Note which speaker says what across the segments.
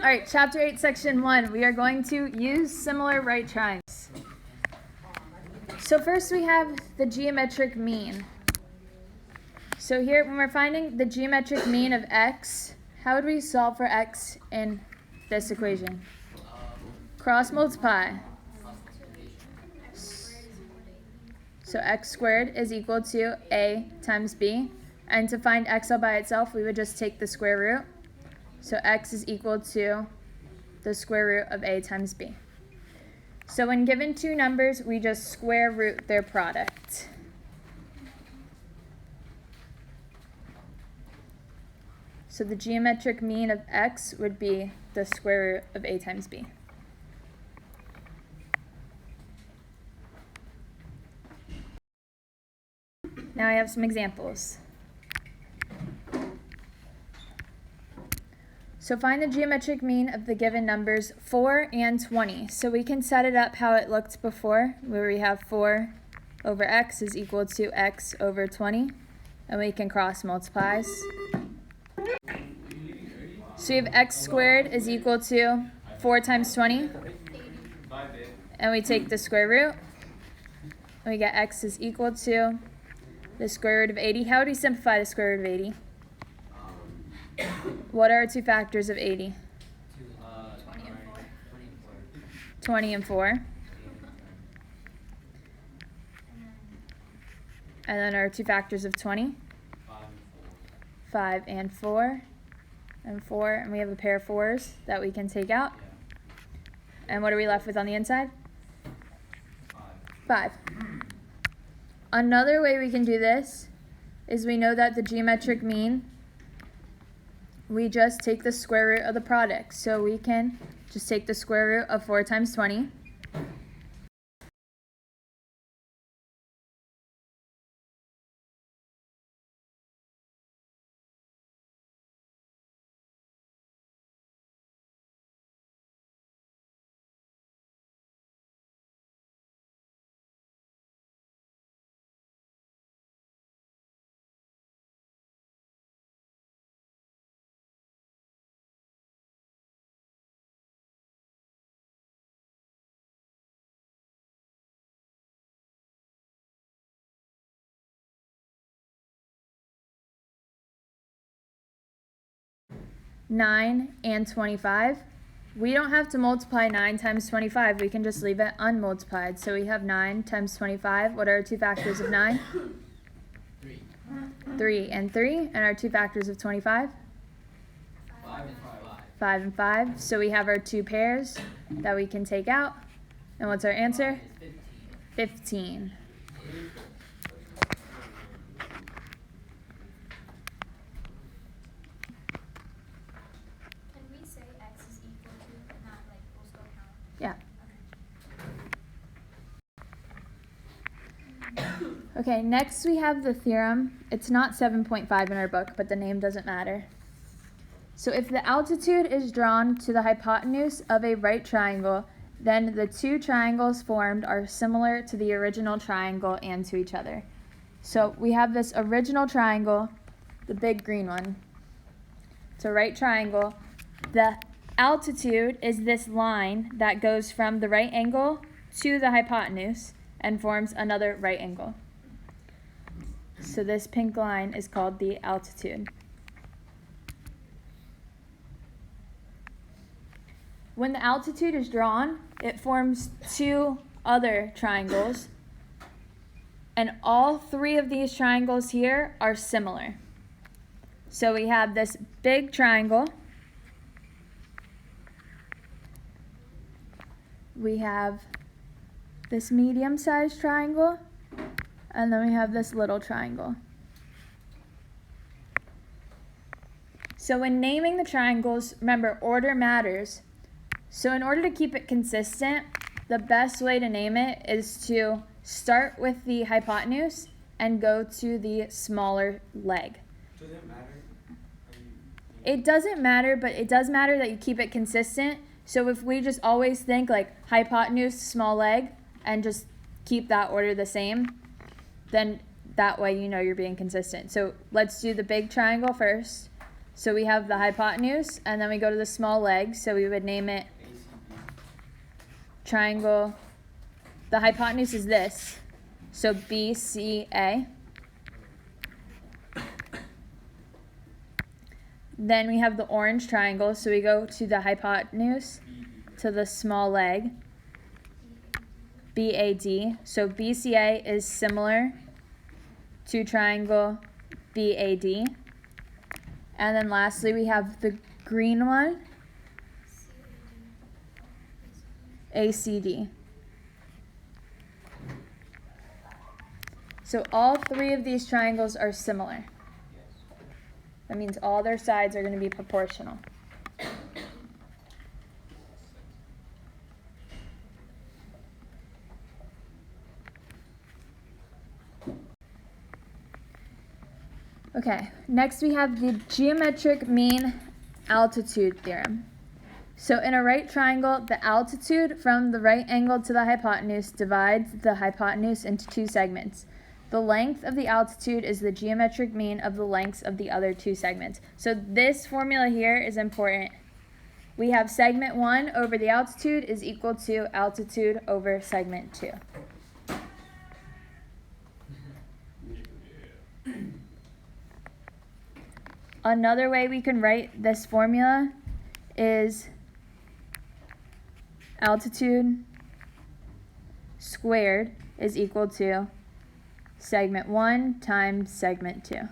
Speaker 1: All right, chapter 8, section 1. We are going to use similar right triangles. So first we have the geometric mean. So here, when we're finding the geometric mean of x, how would we solve for x in this equation? Cross multiply. So x squared is equal to a times b. And to find x all by itself, we would just take the square root. So x is equal to the square root of a times b. So when given two numbers, we just square root their product. So the geometric mean of x would be the square root of a times b. Now I have some examples. So find the geometric mean of the given numbers 4 and 20. So we can set it up how it looked before, where we have 4 over x is equal to x over 20. And we can cross multiply. So we have x squared is equal to 4 times 20. And we take the square root. And we get x is equal to the square root of 80. How would we simplify the square root of 80? What are two factors of 80? 20 and 4. And then our two factors of 20? 5 and 4. And 4. And we have a pair of 4s that we can take out. And what are we left with on the inside? 5. Another way we can do this is we know that the geometric mean, we just take the square root of the product. So we can just take the square root of 4 times 20. (9) and 25. We don't have to multiply 9 times 25. We can just leave it unmultiplied. So we have 9 times 25. What are our two factors of 9? 3 and 3. And our two factors of 25? 5 and 5. So we have our two pairs that we can take out. And what's our answer? 15. Yeah. Okay, next we have the theorem. It's not 7.5 in our book, but the name doesn't matter. So if the altitude is drawn to the hypotenuse of a right triangle, then the two triangles formed are similar to the original triangle and to each other. So we have this original triangle, the big green one. It's a right triangle. The altitude is this line that goes from the right angle to the hypotenuse and forms another right angle. So this pink line is called the altitude. When the altitude is drawn, it forms two other triangles, and all three of these triangles here are similar. So we have this big triangle. We have this medium-sized triangle, and then we have this little triangle. So when naming the triangles, remember, order matters. So in order to keep it consistent, the best way to name it is to start with the hypotenuse and go to the smaller leg.
Speaker 2: Does it matter?
Speaker 1: It doesn't matter, but it does matter that you keep it consistent. So if we just always think like hypotenuse, small leg, and just keep that order the same, then that way you know you're being consistent. So let's do the big triangle first. So we have the hypotenuse, and then we go to the small leg, so we would name it triangle. The hypotenuse is this, so BCA. Then we have the orange triangle, so we go to the hypotenuse, to the small leg, BAD. So BCA is similar to triangle BAD. And then lastly, we have the green one, ACD. So all three of these triangles are similar. That means all their sides are going to be proportional. Okay, next we have the geometric mean altitude theorem. So in a right triangle, the altitude from the right angle to the hypotenuse divides the hypotenuse into two segments. The length of the altitude is the geometric mean of the lengths of the other two segments. So this formula here is important. We have segment 1 over the altitude is equal to altitude over segment 2. Another way we can write this formula is altitude squared is equal to segment 1 times segment 2.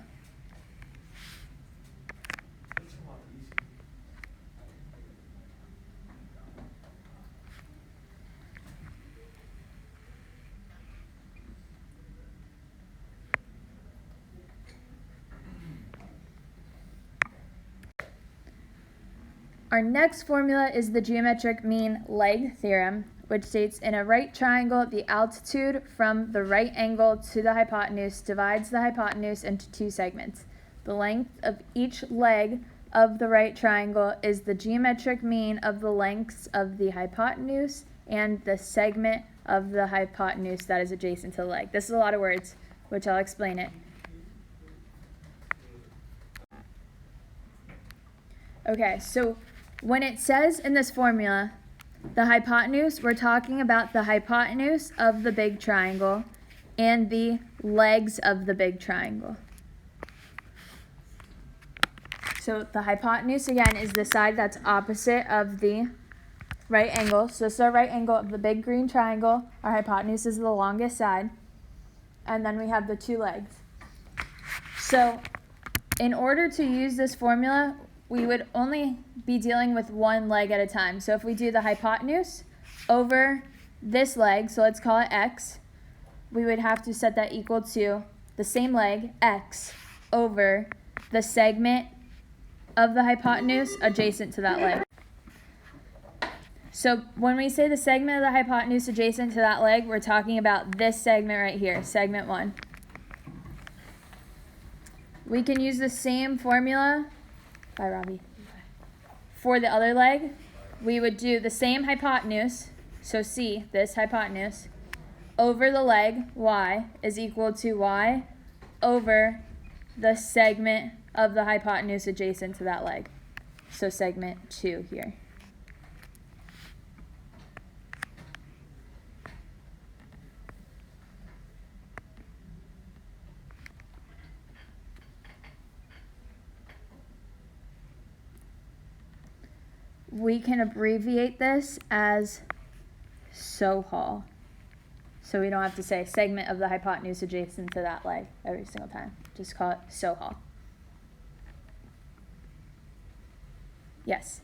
Speaker 1: Our next formula is the geometric mean leg theorem, which states in a right triangle, the altitude from the right angle to the hypotenuse divides the hypotenuse into two segments. The length of each leg of the right triangle is the geometric mean of the lengths of the hypotenuse and the segment of the hypotenuse that is adjacent to the leg. This is a lot of words, which I'll explain it. Okay, so when it says in this formula, the hypotenuse, we're talking about the hypotenuse of the big triangle and the legs of the big triangle. So the hypotenuse, again, is the side that's opposite of the right angle. So this is our right angle of the big green triangle. Our hypotenuse is the longest side. And then we have the two legs. So in order to use this formula, we would only be dealing with one leg at a time. So if we do the hypotenuse over this leg, so let's call it x, we would have to set that equal to the same leg, x, over the segment of the hypotenuse adjacent to that leg. So when we say the segment of the hypotenuse adjacent to that leg, we're talking about this segment right here, segment 1. We can use the same formula. Bye, Robbie. For the other leg, we would do the same hypotenuse, so C, this hypotenuse, over the leg, y, is equal to y over the segment of the hypotenuse adjacent to that leg. So segment 2 here. We can abbreviate this as SOHAL. So we don't have to say segment of the hypotenuse adjacent to that leg every single time. Just call it SOHAL. Yes?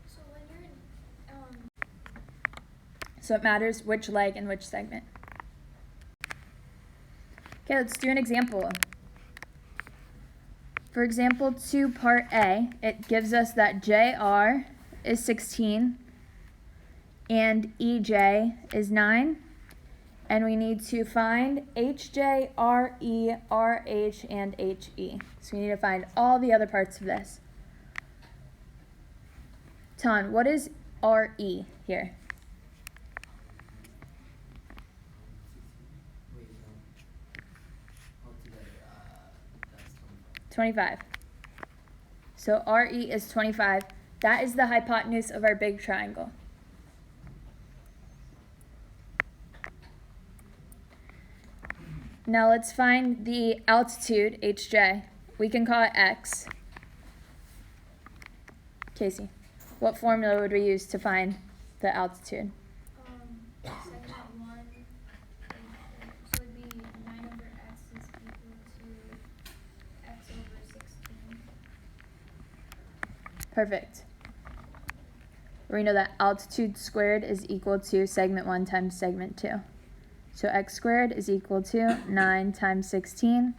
Speaker 2: So when you're
Speaker 1: So it matters which leg and which segment. Okay, let's do an example. For example 2 part A, it gives us that JR is 16 and EJ is 9, and we need to find HJ, RE, RH, and HE. So we need to find all the other parts of this. Ton, what is RE here?
Speaker 3: Wait, altogether, that's
Speaker 1: 25.
Speaker 3: 25.
Speaker 1: So RE is 25. That is the hypotenuse of our big triangle. Now let's find the altitude, HJ. We can call it X. Casey, what formula would we use to find the altitude?
Speaker 2: Segment 1, so it'd be 9 over x is equal to x over 16.
Speaker 1: Perfect. We know that altitude squared is equal to segment 1 times segment 2. So x squared is equal to 9 times 16.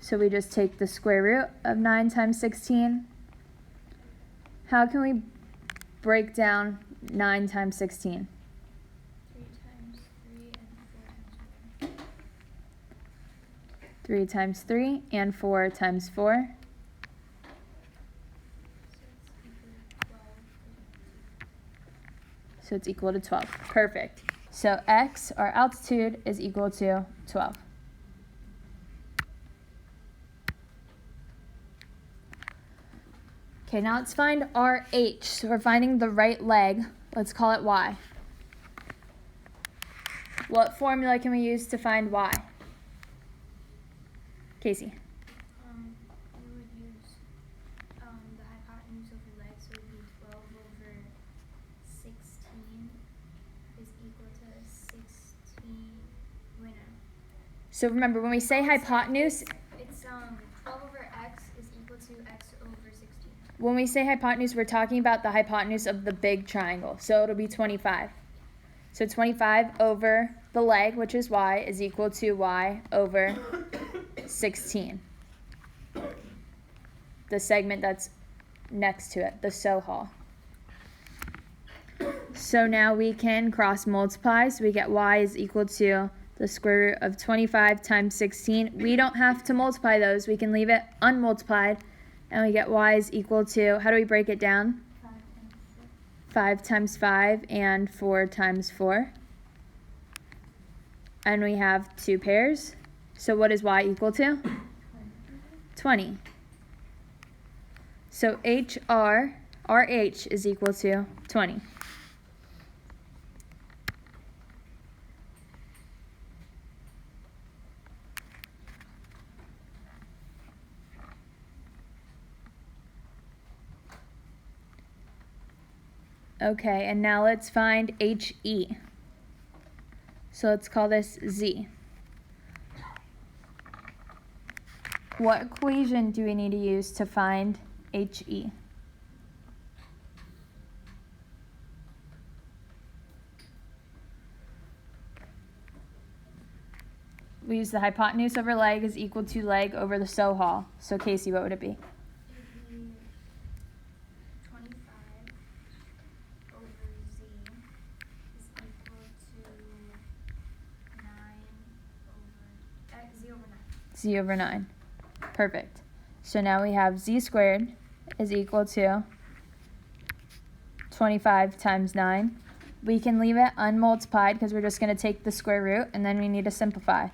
Speaker 1: So we just take the square root of 9 times 16. How can we break down 9 times 16?
Speaker 2: 3 times 3 and 4 times 4.
Speaker 1: 3 times 3 and 4 times 4. So it's equal to 12. Perfect. So x, our altitude, is equal to 12. Okay, now let's find RH. So we're finding the right leg. Let's call it y. What formula can we use to find y? Casey.
Speaker 2: We would use the hypotenuse of the leg, so it would be 12 over 16 is equal to 16. Wait, no.
Speaker 1: So remember, when we say hypotenuse,
Speaker 2: It's 12 over x is equal to x over 16.
Speaker 1: when we say hypotenuse, we're talking about the hypotenuse of the big triangle. So it'll be 25. So 25 over the leg, which is y, is equal to y over 16. The segment that's next to it, the Sohal. So now we can cross multiply. So we get y is equal to the square root of 25 times 16. We don't have to multiply those. We can leave it unmultiplied. And we get y is equal to, how do we break it down? 5 times 5 and 4 times 4. And we have two pairs. So what is y equal to? 20. So RH is equal to 20. Okay, and now let's find HE. So let's call this Z. What equation do we need to use to find HE? We use the hypotenuse over leg is equal to leg over the Sohal. So Casey, what would it be?
Speaker 2: It'd be 25 over z is equal to 9 over z over 9.
Speaker 1: Z over 9. Perfect. So now we have Z squared is equal to 25 times 9. We can leave it unmultiplied because we're just going to take the square root and then we need to simplify.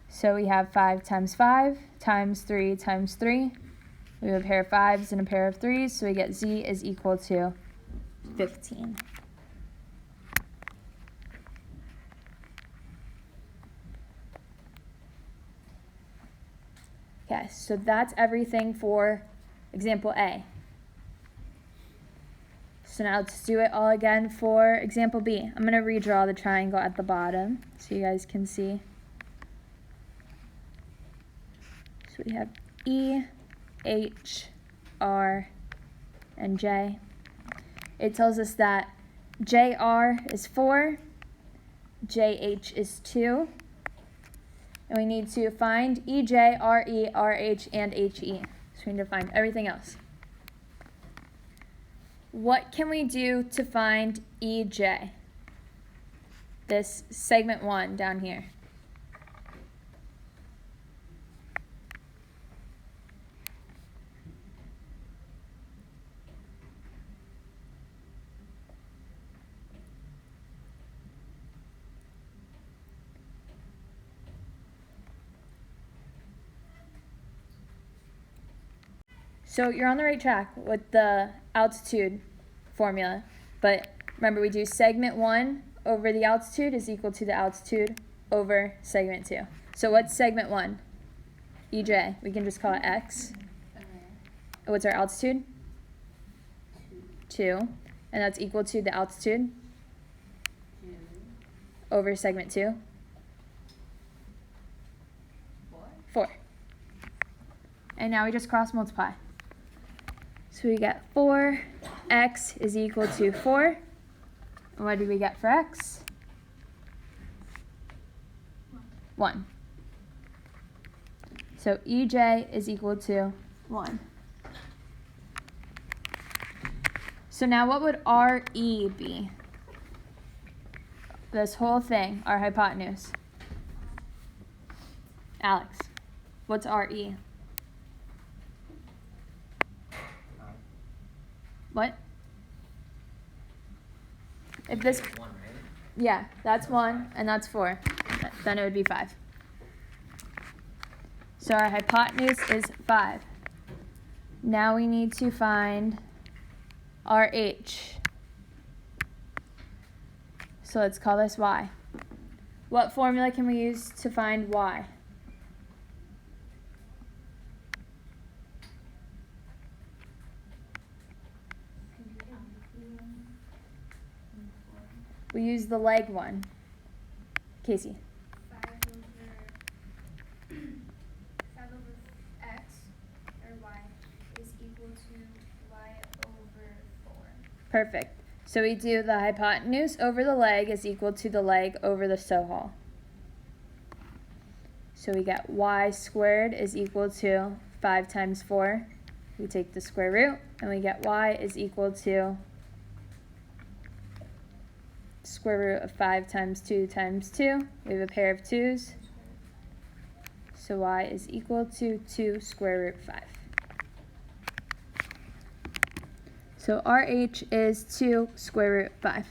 Speaker 1: So we have 5 times 5 times 3 times 3. We have a pair of 5s and a pair of 3s, so we get Z is equal to 15. Okay, so that's everything for example A. So now let's do it all again for example B. I'm going to redraw the triangle at the bottom so you guys can see. So we have E, H, R, and J. It tells us that JR is 4, JH is 2, and we need to find EJ, RE, RH, and HE. So we need to find everything else. What can we do to find EJ? This segment 1 down here. So you're on the right track with the altitude formula. But remember, we do segment 1 over the altitude is equal to the altitude over segment 2. So what's segment 1? EJ. We can just call it x. What's our altitude? 2. And that's equal to the altitude over segment 2. 4. And now we just cross multiply. So we get 4x is equal to 4. And what do we get for x? 1. So EJ is equal to 1. So now what would RE be? This whole thing, our hypotenuse. Alex, what's RE? What? If this,
Speaker 3: 1, right?
Speaker 1: yeah, that's 1 and that's 4. Then it would be 5. So our hypotenuse is 5. Now we need to find RH. So let's call this Y. What formula can we use to find Y? We use the leg one. Casey.
Speaker 2: 5 over x, or y, is equal to y over 4.
Speaker 1: Perfect. So we do the hypotenuse over the leg is equal to the leg over the SOHL. So we get y squared is equal to 5 times 4. We take the square root, and we get y is equal to square root of 5 times 2 times 2. We have a pair of 2's. So y is equal to 2 square root 5. So RH is 2 square root 5.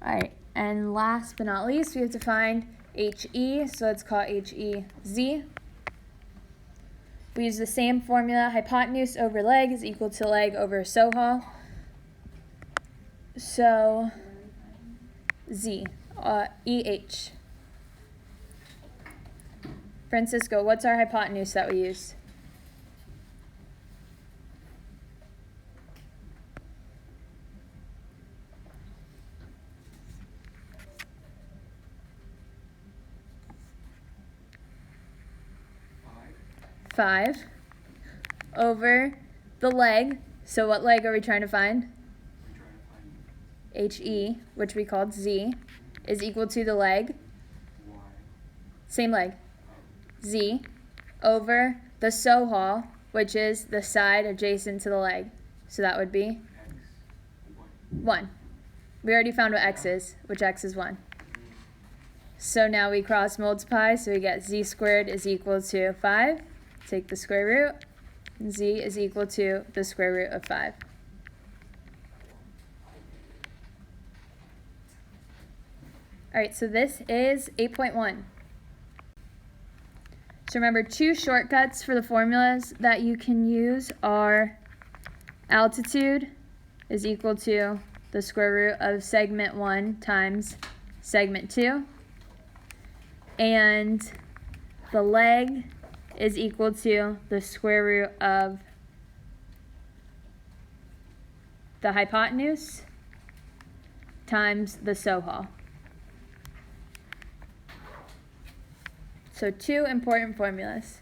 Speaker 1: Alright, and last but not least, we have to find HE. So let's call HEZ. We use the same formula, hypotenuse over leg is equal to leg over SOHL. So Z, EH. Francisco, what's our hypotenuse that we use? Five over the leg. So what leg are we trying to find? HE, which we called Z, is equal to the leg. Same leg. Z over the SOHL, which is the side adjacent to the leg. So that would be 1. We already found what x is, which x is 1. So now we cross multiply, so we get z squared is equal to 5. Take the square root, and z is equal to the square root of 5. Alright, so this is 8.1. So remember, 2 shortcuts for the formulas that you can use are altitude is equal to the square root of segment 1 times segment 2. And the leg is equal to the square root of the hypotenuse times the SOHL. So 2 important formulas.